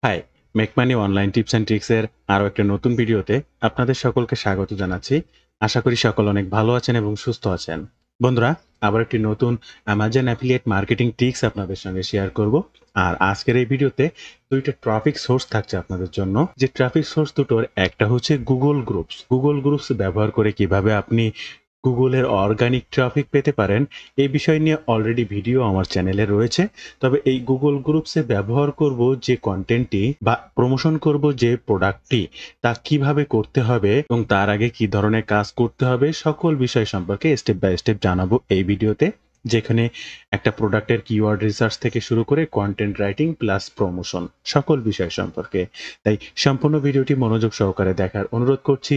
High, মেকমানি online tips and ট্রিক্সের আরও একটা নতুন ভিডিওতে আপনাদের সকলকে স্বাগত জানাচ্ছি। আশা করি সকল অনেক ভালো আছেন এবং সুস্থ আছেন। বন্ধুরা, আবার একটি নতুন অ্যামাজন অ্যাফিলিয়েট মার্কেটিং ট্রিক্স আপনাদের সঙ্গে শেয়ার করব। আর আজকের এই ভিডিওতে ২টা ট্রাফিক সোর্স থাকছে আপনাদের জন্য। যে ট্রাফিক সোর্স দুটোর একটা হচ্ছে গুগল গ্রুপস। গুগল গ্রুপস ব্যবহার করে কিভাবে আপনি গুগলের অর্গানিক ট্রাফিক পেতে পারেন, এই বিষয় নিয়ে অলরেডি ভিডিও আমার চ্যানেলে রয়েছে। তবে এই গুগল গ্রুপসে ব্যবহার করব যে কন্টেন্টটি বা প্রমোশন করব যে প্রোডাক্টটি, তা কিভাবে করতে হবে এবং তার আগে কি ধরনের কাজ করতে হবে, সকল বিষয় সম্পর্কে স্টেপ বাই স্টেপ জানাবো এই ভিডিওতে। যেখানে একটা প্রোডাক্টের কিওয়ার্ড রিসার্চ থেকে শুরু করে কন্টেন্ট রাইটিং প্লাস প্রমোশন সকল বিষয় সম্পর্কে। তাই সম্পূর্ণ ভিডিওটি মনোযোগ সহকারে দেখার অনুরোধ করছি।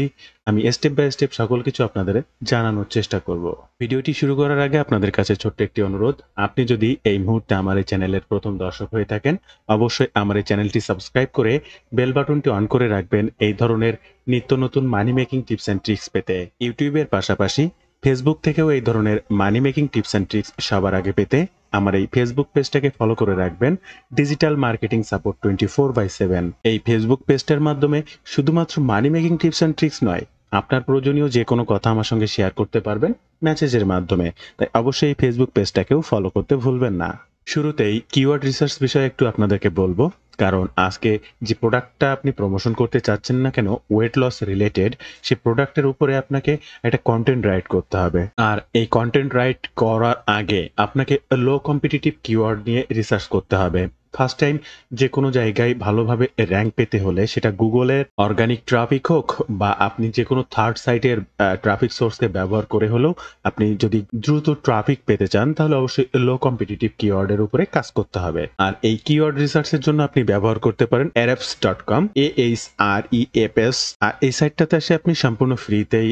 আমি স্টেপ বাই স্টেপ সকল কিছু আপনাদের জানানোর চেষ্টা করব। ভিডিওটি শুরু করার আগে আপনাদের কাছে ছোট্ট একটি অনুরোধ, আপনি যদি এই মুহূর্তে আমার এই চ্যানেলের প্রথম দর্শক হয়ে থাকেন, অবশ্যই আমার এই চ্যানেলটি সাবস্ক্রাইব করে বেল বাটনটি অন করে রাখবেন এই ধরনের নিত্য নতুন মানি মেকিং টিপস অ্যান্ড ট্রিক্স পেতে। ইউটিউবের পাশাপাশি ফেসবুক থেকেও এই ধরনের মানি মেকিং টিপস অ্যান্ড ট্রিক্স সবার আগে পেতে আমার এই ফেসবুক পেজটাকে ফলো করে রাখবেন, ডিজিটাল মার্কেটিং সাপোর্ট 24/7। এই ফেসবুক পেজটার মাধ্যমে শুধুমাত্র মানি মেকিং টিপস অ্যান্ড ট্রিক্স নয়, আপনার প্রয়োজনীয় যে কোনো কথা আমার সঙ্গে শেয়ার করতে পারবেন মেসেজের মাধ্যমে। তাই অবশ্যই এই ফেসবুক পেজটাকেও ফলো করতে ভুলবেন না। শুরুতেই কিওয়ার্ড রিসার্চ বিষয়ে একটু আপনাদেরকে বলবো, কারণ আজকে যে প্রোডাক্টটা আপনি প্রমোশন করতে চাচ্ছেন না কেন ওয়েট লস রিলেটেড, সেই প্রোডাক্টের উপরে আপনাকে একটা কন্টেন্ট রাইট করতে হবে। আর এই কন্টেন্ট রাইট করার আগে আপনাকে লো কম্পিটিটিভ কিওয়ার্ড নিয়ে রিসার্চ করতে হবে। ফার্স্ট টাইম যে কোনো জায়গায় ভালোভাবে র্যাঙ্ক পেতে হলে, সেটা গুগলের অর্গানিক ট্রাফিক হোক বা আপনি যে কোনো থার্ড সাইটের ট্রাফিক সোর্সকে ব্যবহার করে হলেও আপনি যদি দ্রুত ট্রাফিক পেতে চান, তাহলে অবশ্যই লো কম্পিটিটিভ কিওয়ার্ডের উপরে কাজ করতে হবে। আর এই কিওয়ার্ড রিসার্চের জন্য আপনি ব্যবহার করতে পারেন ahrefs.com, AHREFS। আর এই সাইটটাতে এসে আপনি সম্পূর্ণ ফ্রিতেই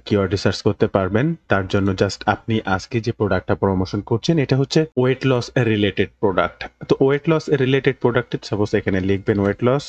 কিওয়ার্ড রিসার্চ করতে পারবেন। তার জন্য জাস্ট আপনি আজকে যে প্রোডাক্টটা প্রমোশন করছেন, এটা হচ্ছে ওয়েট লস রিলেটেড প্রোডাক্ট। তো weight loss related product suppose এখানে লিখবেন ওয়েট লস।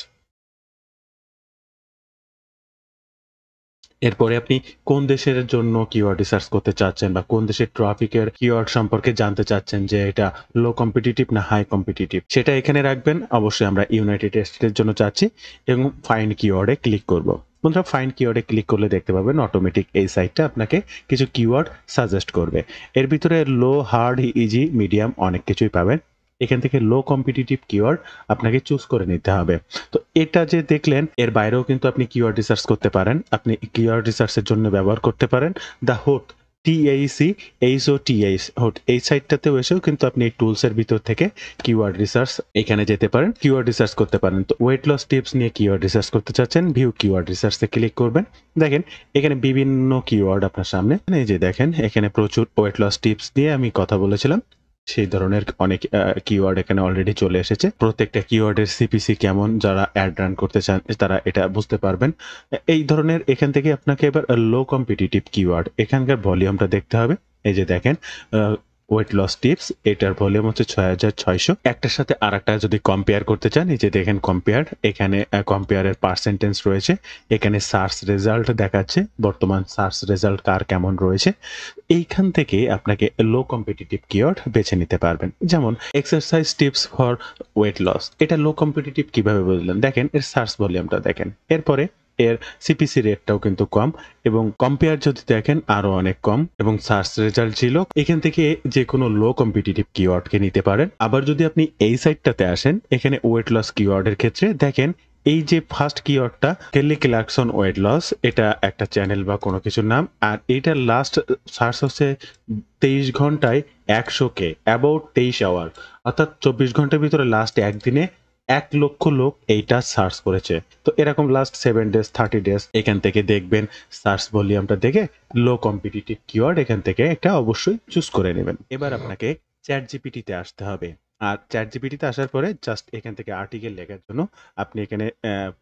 এরপরে আপনি কোন দেশের জন্য কিওয়ার্ড রিসার্চ করতে চাচ্ছেন বা কোন দেশের ট্রাফিকের কিওয়ার্ড সম্পর্কে জানতে চাচ্ছেন, যে এটা লো কম্পিটিটিভ না হাই কম্পিটিটিভ, সেটা এখানে রাখবেন। অবশ্যই আমরা ইউনাইটেড স্টেটের জন্য চাচ্ছি এবং ফাইন্ড কিওয়ার্ডে ক্লিক করব। বন্ধুরা, ফাইন্ড কিওয়ার্ডে ক্লিক করলে দেখতে পাবেন অটোমেটিক এই সাইটটা আপনাকে কিছু কিওয়ার্ড সাজেস্ট করবে। এর ভিতরে লো, হার্ড, ইজি, মিডিয়াম অনেক কিছুই পাবেন। এখান থেকে লো কম্পিটিটিভ কিওয়ার্ড আপনাকে চুজ করে নিতে হবে। তো এটা যে দেখলেন, এর বাইরেও কিন্তু আপনি কিওয়ার্ড রিসার্চ করতে পারেন। আপনি কিওয়ার্ড রিসার্চের জন্য ব্যবহার করতে পারেন দ্য হোট, TACHOTH হোট। এই সাইটটাতেও এসেও কিন্তু আপনি এই টুলস এর ভিতর থেকে কিওয়ার্ড রিসার্চ এখানে যেতে পারেন, কিওয়ার্ড রিসার্চ করতে পারেন। তো ওয়েট লস টিপস নিয়ে কিওয়ার্ড রিসার্চ করতে চাচ্ছেন, ভিউ কিওয়ার্ড রিসার্চে ক্লিক করবেন। দেখেন এখানে বিভিন্ন কিওয়ার্ড আপনার সামনে, এই যে দেখেন এখানে প্রচুর ওয়েট লস টিপস নিয়ে আমি কথা বলেছিলাম, সেই ধরনের অনেক কিওয়ার্ড এখানে অলরেডি চলে এসেছে। প্রত্যেকটা কিওয়ার্ডের সিপিসি কেমন, যারা অ্যাড রান করতে চান তারা এটা বুঝতে পারবেন। এই ধরনের এখান থেকে আপনাকে এবার লো কম্পিটিটিভ কিওয়ার্ড, এখানকার ভলিউমটা দেখতে হবে। এই যে দেখেন ওয়েট লস টিপস, এটার ভলিউম হচ্ছে 6600। একটার সাথে আর একটা যদি কম্পেয়ার করতে চান, এই যে দেখেন কম্পেয়ার, এখানে কম্পেয়ারের পার্সেন্টেজ রয়েছে। এখানে সার্চ রেজাল্ট দেখাচ্ছে, বর্তমান সার্চ রেজাল্ট কার কেমন রয়েছে। এইখান থেকে আপনাকে লো কম্পিটিটিভ কিওয়ার্ড বেছে নিতে পারবেন। যেমন exercise tips for weight loss, এটা লো কম্পিটিটিভ কিভাবে বুঝলেন, দেখেন এর সার্চ ভলিউমটা দেখেন। এরপরে এর সিপিসি রেটটাও কিন্তু কম এবং কম্পেয়ার যদি দেখেন আরো অনেক কম এবং সার্চ রেজাল্ট ছিল। এখান থেকে যে কোনো লো কম্পিটিটিভ কিওয়ার্ডকে নিতে পারেন। আবার যদি আপনি এই সাইটটাতে আসেন, এখানে ওয়েট লস কিওয়ার্ডের ক্ষেত্রে দেখেন এই যে ফার্স্ট কিওয়ার্ডটা কেলি ক্লার্কসন ওয়েট লস, এটা একটা চ্যানেল বা কোনো কিছুর নাম। আর এটার লাস্ট সার্চ হচ্ছে 23 ঘন্টায় 100K, অ্যাবাউট 23 আওয়ার, অর্থাৎ 24 ঘন্টার ভিতরে লাস্ট একদিনে 1 লক্ষ লোক এইটা সার্চ করেছে। তো এরকম লাস্ট 7 ডেজ, 30 ডেজ এখান থেকে দেখবেন। সার্চ ভলিউমটা দেখে লো কম্পিটিটিভ কিওয়ার্ড এখান থেকে একটা অবশ্যই চুজ করে নেবেন। এবার আপনাকে চ্যাট জিপিটিতে আসতে হবে। আর চ্যাট জিপিটিতে আসার পরে জাস্ট এখান থেকে আর্টিকেল লেখার জন্য আপনি এখানে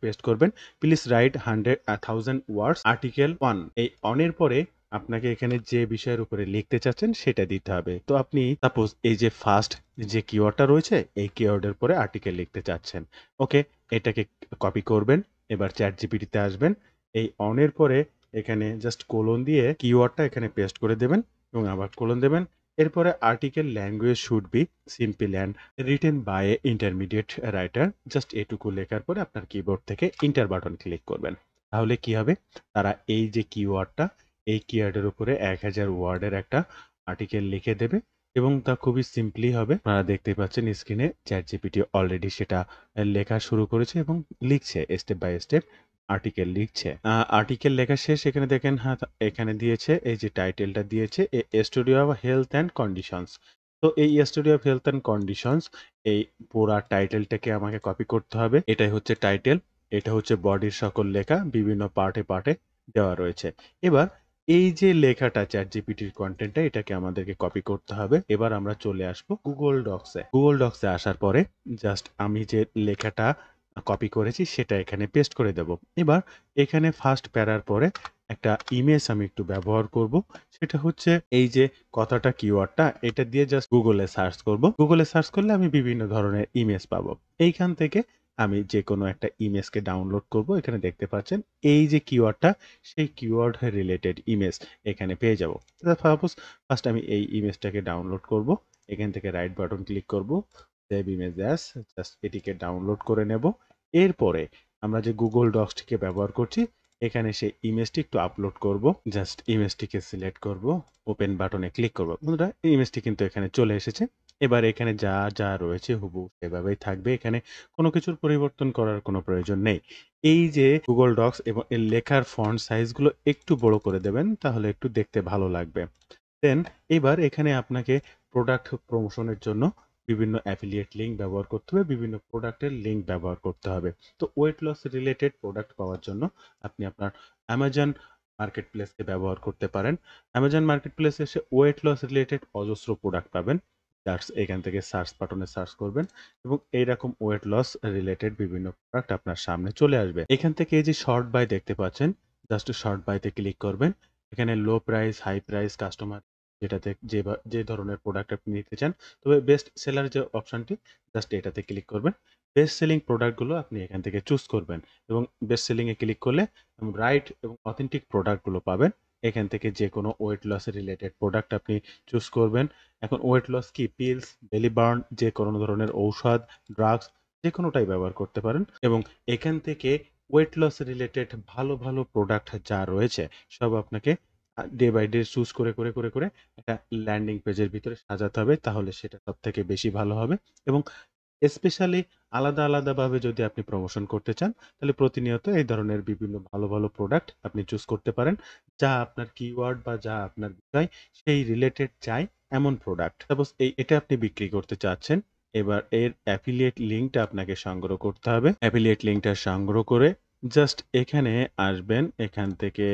পেস্ট করবেন, please write 100,000 words article on. এই অনের পরে আপনাকে এখানে যে বিষয়ের উপরে লিখতে চাচ্ছেন সেটা দিতে হবে। তো আপনি সাপোজ এই যে ফার্স্ট যে কিওয়ার্ডটা রয়েছে, এই কিওয়ার্ডের পরে আর্টিকেল লিখতে চাচ্ছেন। ওকে, এটাকে কপি করবেন। এবার চ্যাট জিপিটিতে আসবেন, এই অনের পরে এখানে জাস্ট কোলন দিয়ে কিওয়ার্ডটা এখানে পেস্ট করে দেবেন এবং আবার কোলন দেবেন এরপরে article language should be simple and written by a intermediate writer. Just এটুকু লেখার পরে আপনার কিবোর্ড থেকে ইন্টার বাটন ক্লিক করবেন। তাহলে কি হবে, তারা এই যে কিওয়ার্ডটা, এই কিওয়ার্ডের উপরে 1000 ওয়ার্ডের একটা আর্টিকেল লিখে দেবে এবং তা খুবই সিম্পলি হবে। আপনারা দেখতে পাচ্ছেন স্ক্রিনে চ্যাটজিপিটি অলরেডি সেটা লেখা শুরু করেছে এবং লিখছে, স্টেপ বাই স্টেপ আর্টিকেল লিখছে। আর্টিকেল লেখা শেষ। এখানে দেখেন, হ্যাঁ, এখানে দিয়েছে এই যে টাইটেলটা দিয়েছে, a study of health and conditions. তো এই study of health and conditions, এই পুরা টাইটেলটাকে আমাকে কপি করতে হবে। এটাই হচ্ছে টাইটেল, এটা হচ্ছে বডির সকল লেখা, বিভিন্ন পার্টে পার্টে দেওয়া রয়েছে। এবার এই যে লেখাটা চ্যাটজিপিটির কন্টেন্টটা, এটাকে আমাদেরকে কপি করতে হবে। এবার আমরা চলে আসবো গুগল ডক্সে। গুগল ডক্সে আসার পরে জাস্ট আমি যে লেখাটা কপি করেছি সেটা এখানে পেস্ট করে দেব। এবার এখানে ফার্স্ট প্যারার পরে একটা ইমেজ আমি একটু ব্যবহার করব। সেটা হচ্ছে এই যে কথাটা, কিওয়ার্ডটা, এটা দিয়ে জাস্ট গুগলে সার্চ করব। গুগলে সার্চ করলে আমি বিভিন্ন ধরনের ইমেজ পাবো। এইখান থেকে আমি যে কোনো একটা ইমেজকে ডাউনলোড করব। এখানে দেখতে পাচ্ছেন এই যে কিওয়ার্ডটা, সেই কিওয়ার্ড রিলেটেড ইমেজ এখানে পেয়ে যাব। সাপোজ ফার্স্ট আমি এই ইমেজটাকে ডাউনলোড করব। এখান থেকে রাইট বাটন ক্লিক করব, সেভ ইমেজ অ্যাজ, জাস্ট এটিকে ডাউনলোড করে নেব। এরপরে আমরা যে গুগল ডক্সটিকে ব্যবহার করছি, এখানে সেই ইমেজটি একটু আপলোড করব। জাস্ট ইমেজটিকে সিলেক্ট করব, ওপেন বাটনে ক্লিক করব। বন্ধুরা, এই ইমেজটি কিন্তু এখানে চলে এসেছে। এবার এখানে যা যা রয়েছে হুবহু সেভাবেই থাকবে। এখানে কোনো কিছুর পরিবর্তন করার কোনো প্রয়োজন নেই। এই যে গুগল ডক্স এবং এর লেখার ফন্ট সাইজগুলো একটু বড় করে দেবেন, তাহলে একটু দেখতে ভালো লাগবে। দেন এবার এখানে আপনাকে প্রোডাক্ট প্রমোশনের জন্য বিভিন্ন অ্যাফিলিয়েট লিঙ্ক ব্যবহার করতে হবে, বিভিন্ন প্রোডাক্টের লিঙ্ক ব্যবহার করতে হবে। তো ওয়েট লস রিলেটেড প্রোডাক্ট পাওয়ার জন্য আপনি আপনার অ্যামাজন মার্কেট প্লেসকে ব্যবহার করতে পারেন। অ্যামাজন মার্কেট প্লেসে এসে ওয়েট লস রিলেটেড অজস্র প্রোডাক্ট পাবেন। জাস্ট এখান থেকে সার্চ বাটনে সার্চ করবেন এবং এইরকম ওয়েট লস রিলেটেড বিভিন্ন প্রোডাক্ট আপনার সামনে চলে আসবে। এখান থেকে এই যে শর্ট বাই দেখতে পাচ্ছেন, জাস্ট শর্ট বাইতে ক্লিক করবেন। এখানে low price, high price, customer, যেটাতে যে ধরনের প্রোডাক্ট আপনি নিতে চান। তবে বেস্ট সেলার যে অপশনটি, জাস্ট এটাতে ক্লিক করবেন। বেস্ট সেলিং প্রোডাক্টগুলো আপনি এখান থেকে চুজ করবেন এবং বেস্ট সেলিং এ ক্লিক করলে রাইট এবং অথেন্টিক প্রোডাক্টগুলো পাবেন। এখান থেকে যে কোনো ওয়েট লস রিলেটেড প্রোডাক্ট আপনি চুজ করবেন। এখন ওয়েট লস কি, পিলস, বেলি বার্ন, যে কোনো ধরনের ঔষধ, ড্রাগস, যে কোনোটাই ব্যবহার করতে পারেন এবং এখান থেকে ওয়েট লস রিলেটেড ভালো ভালো প্রোডাক্ট যা রয়েছে সব আপনাকে ডে বাই ডে চুজ করে একটা ল্যান্ডিং পেজের ভিতরে সাজাতে হবে। তাহলে সেটা সবথেকে বেশি ভালো হবে এবং স্পেশালি আলাদাভাবে যদি আপনি প্রমোশন করতে চান, তাহলে প্রতিনিয়ত এই ধরনের বিভিন্ন ভালো ভালো প্রোডাক্ট আপনি চুজ করতে পারেন। যা আপনার কিওয়ার্ড বা যা আপনার বিষয় সেই রিলেটেড চাই এমন প্রোডাক্ট। সাপোজ এটা আপনি বিক্রি করতে চাচ্ছেন। এবার এর অ্যাফিলিয়েট লিঙ্কটা আপনাকে সংগ্রহ করতে হবে। অ্যাফিলিয়েট লিঙ্কটা সংগ্রহ করে জাস্ট এখানে আসবেন। এখান থেকে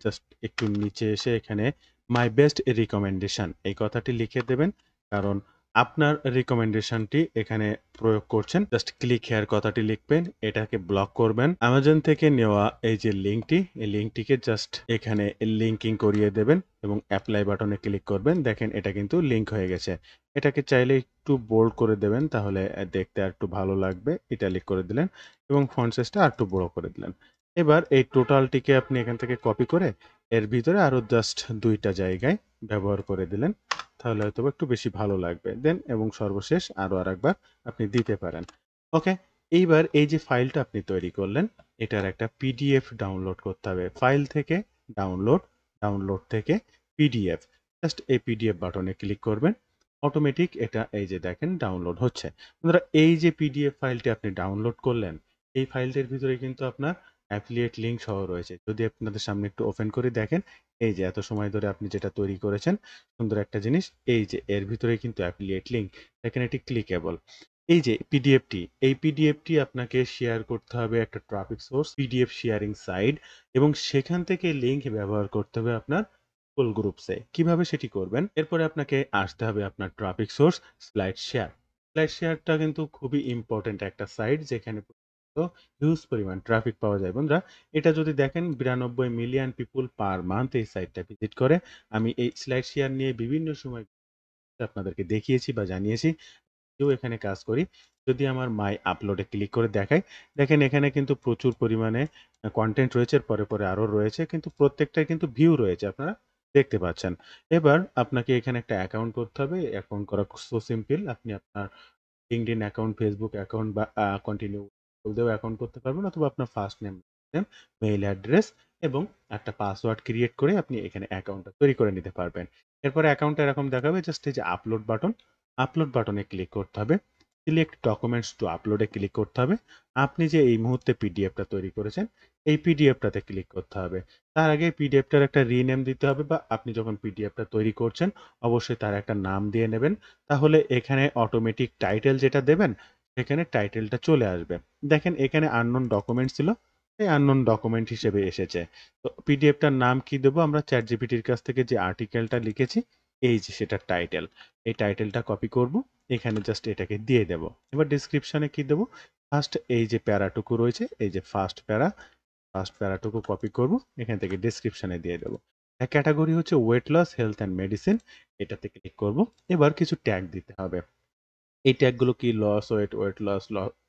জাস্ট একটু নিচে এসে এখানে মাই বেস্ট রিকমেন্ডেশন এই কথাটি লিখে দেবেন। কারণ আপনার রিকমেন্ডেশনটি এখানে প্রয়োগ করছেন। জাস্ট ক্লিক হেয়ার কথাটি লিখবেন, এটাকে ব্লক করবেন। অ্যামাজন থেকে নেওয়া এই যে লিঙ্কটি, এই লিঙ্কটিকে জাস্ট এখানে লিঙ্কিং করিয়ে দেবেন এবং অ্যাপ্লাই বাটনে ক্লিক করবেন। দেখেন এটা কিন্তু লিঙ্ক হয়ে গেছে। এটাকে চাইলে একটু বোল্ড করে দেবেন, তাহলে দেখতে আরেকটু ভালো লাগবে। ইটালিক করে দিলেন এবং ফন্ট সাইজটা আরেকটু বড় করে দিলেন। এবার এই টোটালটিকে আপনি এখান থেকে কপি করে এর ভিতরে আরো জাস্ট ২ টা জায়গায় ব্যবহার করে দিলেন। তাহলে হয়তোবা একটু বেশি ভালো লাগবে। দেন এবং সর্বশেষ আরো আরেকবার আপনি দিতে পারেন। ওকে? এইবার এই যে ফাইলটা আপনি তৈরি করলেন, এটার একটা পিডিএফ ডাউনলোড করতে হবে। ফাইল থেকে ডাউনলোড, ডাউনলোড থেকে পিডিএফ। জাস্ট এই পিডিএফ বাটনে ক্লিক করবেন। অটোমেটিক এটা এই যে দেখেন ডাউনলোড হচ্ছে। বন্ধুরা, এই যে পিডিএফ ফাইলটি আপনি ডাউনলোড করলেন, এই ফাইলটির ভিতরে কিন্তু আপনার অ্যাফিলিয়েট লিঙ্ক সহ রয়েছে। যদি আপনাদের সামনে একটু ওপেন করে দেখেন, এই যে এত সময় ধরে আপনি যেটা তৈরি করেছেন, সুন্দর একটা জিনিস, এই যে এর ভিতরে কিন্তু অ্যাফিলিয়েট লিঙ্ক, দেখেন এটি ক্লিকেবল। এই যে পিডিএফটি, এই পিডিএফটি আপনাকে শেয়ার করতে হবে একটা traffic source, PDF sharing site, এবং সেখান থেকে লিঙ্ক ব্যবহার করতে হবে আপনার গুগল গ্রুপসে। কিভাবে সেটি করবেন? এরপরে আপনাকে আসতে হবে আপনার traffic source slide share. Slide শেয়ারটা কিন্তু খুবই ইম্পর্টেন্ট একটা সাইট, যেখানে হিউজ পরিমাণ ট্রাফিক পাওয়া যায়। বন্ধুরা, এটা যদি দেখেন ৯২ মিলিয়ন পিপল পার মান্থ এই সাইটটা ভিজিট করে। আমি এই স্লাইড শেয়ার নিয়ে বিভিন্ন সময় আপনাদেরকে দেখিয়েছি বা জানিয়েছি। কেউ এখানে কাজ করি। যদি আমার মাই আপলোডে ক্লিক করে দেখাই, দেখেন এখানে কিন্তু প্রচুর পরিমাণে কনটেন্ট রয়েছে। এর পরে আরো রয়েছে। কিন্তু প্রত্যেকটাই কিন্তু ভিউ রয়েছে। আপনারা দেখতে পাচ্ছেন। এবার আপনাকে এখানে একটা অ্যাকাউন্ট করতে হবে। অ্যাকাউন্ট করা সো সিম্পল। আপনি আপনার LinkedIn অ্যাকাউন্ট, Facebook অ্যাকাউন্ট বা কন্টিনিউ দিয়েও অ্যাকাউন্ট করতে পারবেন অথবা আপনার ফার্স্ট নেম, মেইল অ্যাড্রেস এবং একটা পাসওয়ার্ড ক্রিয়েট করে আপনি এখানে অ্যাকাউন্টটা তৈরি করে নিতে পারবেন। এরপরে অ্যাকাউন্টটা এরকম দেখাবে জাস্ট এই যে আপলোড বাটনে ক্লিক করতে হবে। সিলেক্ট ডকুমেন্টস টু আপলোড এ ক্লিক করতে হবে। আপনি যে এই মুহূর্তে পিডিএফটা তৈরি করেছেন, এই পিডিএফটাতে ক্লিক করতে হবে। তার আগে পিডিএফটার একটা রিনেম দিতে হবে বা আপনি যখন পিডিএফটা তৈরি করছেন অবশ্যই তার একটা নাম দিয়ে নেবেন। তাহলে এখানে অটোমেটিক টাইটেল যেটা দেবেন, সেখানে টাইটেলটা চলে আসবে। দেখেন এখানে আননোন ডকুমেন্ট ছিল, এই আননোন ডকুমেন্ট হিসেবে এসেছে। তো পিডিএফটার নাম কি দেবো? আমরা চ্যাটজিপিটির কাছ থেকে যে আর্টিকেলটা লিখেছি, এই যে সেটার টাইটেল। এই টাইটেলটা কপি করব, এখানে জাস্ট এটাকে দিয়ে দেব। এবার ডেসক্রিপশনে কি দেবো? ফার্স্ট এই যে প্যারাটুকু রয়েছে, এই যে ফার্স্ট প্যারাটুকু কপি করব, এখান থেকে ডেসক্রিপশনে দিয়ে দেবো। ক্যাটাগরি হচ্ছে weight loss, health and medicine, এটাতে ক্লিক করব। এবার কিছু ট্যাগ দিতে হবে। এই ট্যাগগুলো কি loss weight,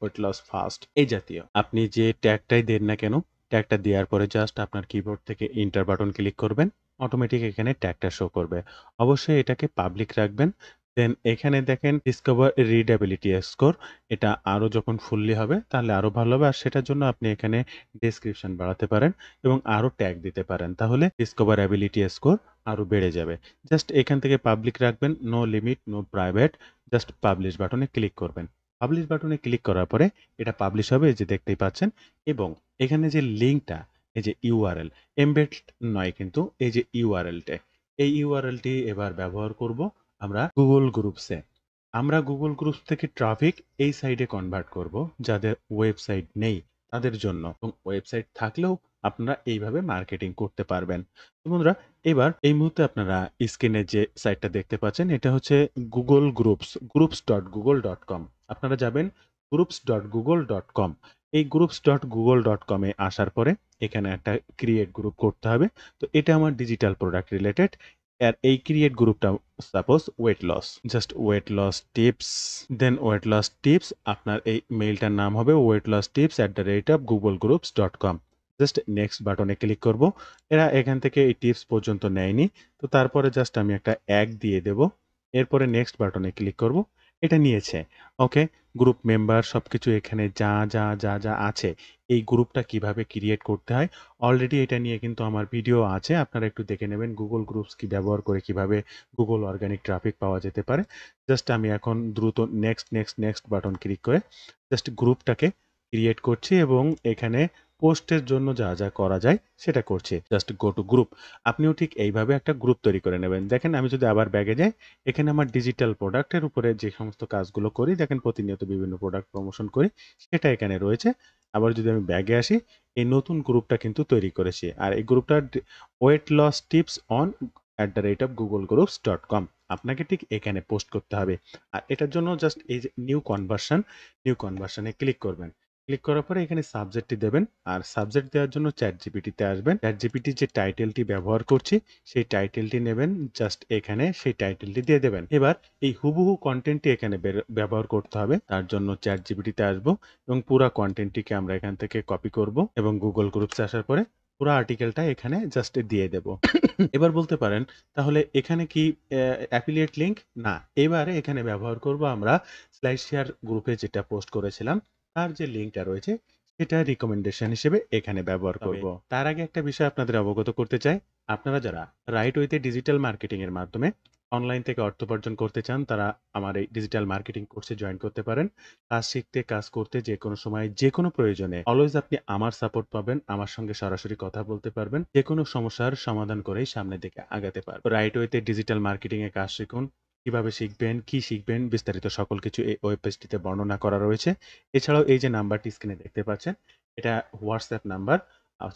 weight loss fast এই জাতীয়। আপনি যে ট্যাগটাই দেন না কেন, ট্যাগটা দেওয়ার পরে জাস্ট আপনার কিবোর্ড থেকে এন্টার বাটন ক্লিক করবেন। অটোমেটিক এখানে ট্যাগটা শো করবে। অবশ্যই এটাকে পাবলিক রাখবেন। দেন এখানে দেখেন ডিসকভার রিডেবিলিটি স্কোর, এটা আরও যখন ফুললি হবে তাহলে আরও ভালো হবে। আর সেটার জন্য আপনি এখানে ডেসক্রিপশন বাড়াতে পারেন এবং আরও ট্যাগ দিতে পারেন, তাহলে ডিসকভারেবিলিটি স্কোর আরও বেড়ে যাবে। জাস্ট এখান থেকে পাবলিক রাখবেন, no limit, no private, just publish বাটনে ক্লিক করবেন। পাবলিশ বাটনে ক্লিক করার পরে এটা পাবলিশ হবে, এই যে দেখতেই পাচ্ছেন। এবং এখানে যে লিঙ্কটা, এই যে ইউআরএল, এমবেড নয় কিন্তু, এই যে ইউআরএলটা, এই ইউআরএলটি এবার ব্যবহার করব আমরা গুগল গ্রুপসে। আমরা গুগল গ্রুপস থেকে ট্রাফিক এই সাইডে কনভার্ট করব, যাদের ওয়েবসাইট নেই তাদের জন্য, এবং ওয়েবসাইট থাকলেও আপনারা এইভাবে মার্কেটিং করতে পারবেন। তো বন্ধুরা, এবার এই মুহূর্তে আপনারা স্ক্রিনে যে সাইটটা দেখতে পাচ্ছেন, এটা হচ্ছে গুগল গ্রুপস.google.com। আপনারা যাবেন groups.google.com। এই groups.google.com এ আসার পরে এখানে একটা ক্রিয়েট গ্রুপ করতে হবে। তো এটা আমার ডিজিটাল প্রোডাক্ট রিলেটেড। আর এই ক্রিয়েট গ্রুপটা suppose weight loss, just weight loss tips, then weight loss tips, আপনার এই মেইলটার নাম হবে weightlosstips@googlegroups.com। জাস্ট নেক্সট বাটনে ক্লিক করব। এরা এখান থেকে এই টিপস পর্যন্ত নেয়নি, তো তারপরে জাস্ট আমি একটা এক দিয়ে দেব। এরপরে নেক্সট বাটনে ক্লিক করব, এটা নিয়েছে। ওকে, গ্রুপ মেম্বার সবকিছু এখানে যা আছে, এই গ্রুপটা কিভাবে ক্রিয়েট করতে হয় অলরেডি এটা নিয়ে কিন্তু আমার ভিডিও আছে, আপনারা একটু দেখে নেবেন গুগল গ্রুপস কি ব্যবহার করে কিভাবে গুগল অর্গানিক ট্রাফিক পাওয়া যেতে পারে। জাস্ট আমি এখন দ্রুত নেক্সট বাটন ক্লিক করে জাস্ট গ্রুপটাকে ক্রিয়েট করছি এবং এখানে পোস্টের জন্য যা করা যায় সেটা করছি। Just go to group. আপনিও ঠিক এইভাবে একটা গ্রুপ তৈরি করে নেবেন। দেখেন আমি যদি আবার ব্যাগে যাই, এখানে আমার ডিজিটাল প্রোডাক্টের উপরে যে সমস্ত কাজগুলো করি, দেখেন প্রতিনিয়ত বিভিন্ন প্রোডাক্ট প্রমোশন করি, সেটা এখানে রয়েছে। আবার যদি আমি ব্যাগে আসি, এই নতুন গ্রুপটা কিন্তু তৈরি করেছি। আর এই গ্রুপটার weight loss tips on @googlegroups.com। আপনাকে ঠিক এখানে পোস্ট করতে হবে। আর এটার জন্য জাস্ট এই যে নিউ কনভার্সনে ক্লিক করবেন। ক্লিক করার পরে এখানে সাবজেক্টটি দেবেন। আর সাবজেক্ট দেওয়ার জন্য চ্যাটজিপিটিতে আসবেন। চ্যাটজিপিটি যে টাইটেলটি ব্যবহার করছি, সেই টাইটেলটি নেবেন, জাস্ট এখানে সেই টাইটেলটি দিয়ে দেবেন। এবার এই হুবহু কন্টেন্টটি এখানে ব্যবহার করতে হবে। তার জন্য চ্যাটজিপিটিতে আসবো এবং পুরা কন্টেন্টটিকে আমরা এখান থেকে কপি করব এবং গুগল গ্রুপসে আসার পরে পুরো আর্টিকেলটা এখানে জাস্ট দিয়ে দেব। এবার বলতে পারেন তাহলে এখানে কি অ্যাফিলিয়েট লিংক? না, এবারে এখানে ব্যবহার করব আমরা স্লাইড শেয়ার গ্রুপে যেটা পোস্ট করেছিলাম, তার যে লিঙ্কটা রয়েছে সেটা রিকমেন্ডেশন হিসেবে এখানে ব্যবহার করব। তার আগে একটা বিষয় আপনাদের অবগত করতে চাই, আপনারা যারা রাইট ওয়েতে ডিজিটাল মার্কেটিং এর মাধ্যমে অনলাইন থেকে অর্থ উপার্জন করতে চান, তারা আমার এই ডিজিটাল মার্কেটিং কোর্সে জয়েন করতে পারেন। কাজ শিখতে, কাজ করতে, যে কোনো সময়, যে কোনো প্রয়োজনে অলওয়েজ আপনি আমার সাপোর্ট পাবেন। আমার সঙ্গে সরাসরি কথা বলতে পারবেন। যে কোনো সমস্যার সমাধান করেই সামনের দিকে আগাতে পারবেন। রাইট ওয়েতে ডিজিটাল মার্কেটিং এ কাজ শিখুন। কিভাবে শিখবেন, কি শিখবেন, বিস্তারিত সকল কিছু এই ওয়েব পেজটিতে বর্ণনা করা রয়েছে। এছাড়াও এই যে নাম্বারটি স্ক্রিনে দেখতে পাচ্ছেন, এটা হোয়াটসঅ্যাপ নাম্বার।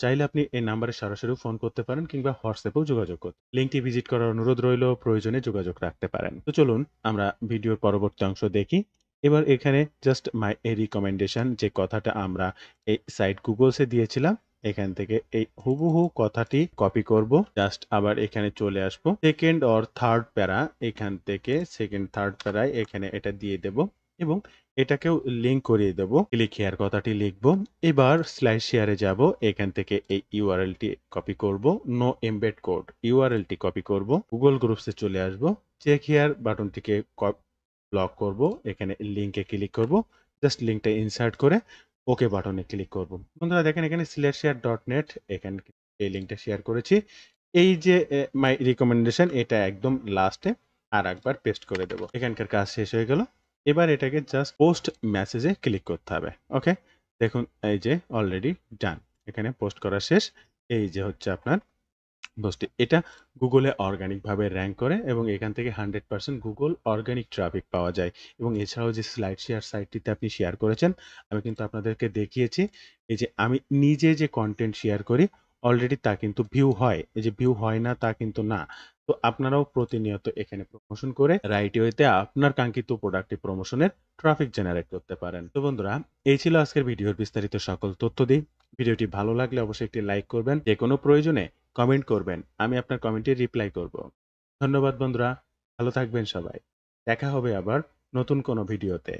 চাইলে আপনি এই নাম্বারে সরাসরি ফোন করতে পারেন কিংবা হোয়াটসঅ্যাপেও যোগাযোগ করতে। লিঙ্কটি ভিজিট করার অনুরোধ রইল, প্রয়োজনে যোগাযোগ রাখতে পারেন। তো চলুন আমরা ভিডিওর পরবর্তী অংশ দেখি। এবার এখানে জাস্ট মাই এ রিকমেন্ডেশন যে কথাটা আমরা এই সাইট গুগলসে দিয়েছিলাম, এখান থেকে এই হুবহু কথাটি কপি করব। জাস্ট আবার এখানে চলে আসবো, সেকেন্ড অর থার্ড প্যারা, এখান থেকে সেকেন্ড থার্ড প্যারায় এখানে এটা দিয়ে দেব এবং এটাকেও লিঙ্ক করিয়ে দেব। ক্লিক হেয়ার কথাটি লিখব। এবার স্লাইড শেয়ারে যাব। এখান থেকে এই ইউআরএলটি কপি করব। নো এমবেড কোড ইউআরএলটি কপি করব। গুগল গ্রুপসে চলে আসব। চেক হেয়ার বাটনটিকে ব্লক করব। এখানে লিঙ্কে ক্লিক করব। জাস্ট লিঙ্কটা ইনসার্ট করে ওকে বাটনে ক্লিক করব। বন্ধুরা দেখেন এখানে slashshare.net এখানে এই লিঙ্কটা শেয়ার করেছি। এই যে মাই রিকমেন্ডেশন এটা একদম লাস্টে আরেকবার পেস্ট করে দেব। এখানকার কাজ শেষ হয়ে গেল। এবার এটাকে জাস্ট পোস্ট মেসেজে ক্লিক করতে হবে। ওকে? দেখুন এই যে অলরেডি ডান। এখানে পোস্ট করা শেষ। এই যে হচ্ছে আপনার পোস্টটি। এটা গুগলে অর্গানিকভাবে র‍্যাংক করে এবং এখান থেকে 100% গুগল অর্গানিক ট্রাফিক পাওয়া যায় এবং এছাড়াও যে স্লাইড শেয়ার সাইটটিতে আপনি শেয়ার করেছেন, আমি কিন্তু আপনাদেরকে দেখিয়েছি। এই যে আমি নিজে যে কনটেন্ট শেয়ার করি অলরেডি তা কিন্তু ভিউ হয়। এই যে ভিউ হয় না তা কিন্তু না। তো আপনারাও প্রতিনিয়ত এখানে প্রমোশন করে রাইট ওয়েতে আপনার কাঙ্ক্ষিত প্রোডাক্টটি প্রমোশনের ট্রাফিক জেনারেট করতে পারেন। তো বন্ধুরা এই ছিল আজকের ভিডিওর বিস্তারিত সকল তথ্য দিই। ভিডিওটি ভালো লাগলে অবশ্যই একটি লাইক করবেন। যেকোনো প্রয়োজনে কমেন্ট করবেন। আমি আপনার কমেন্টে রিপ্লাই করব। ধন্যবাদ বন্ধুরা। ভালো থাকবেন সবাই। দেখা হবে আবার নতুন কোনো ভিডিওতে।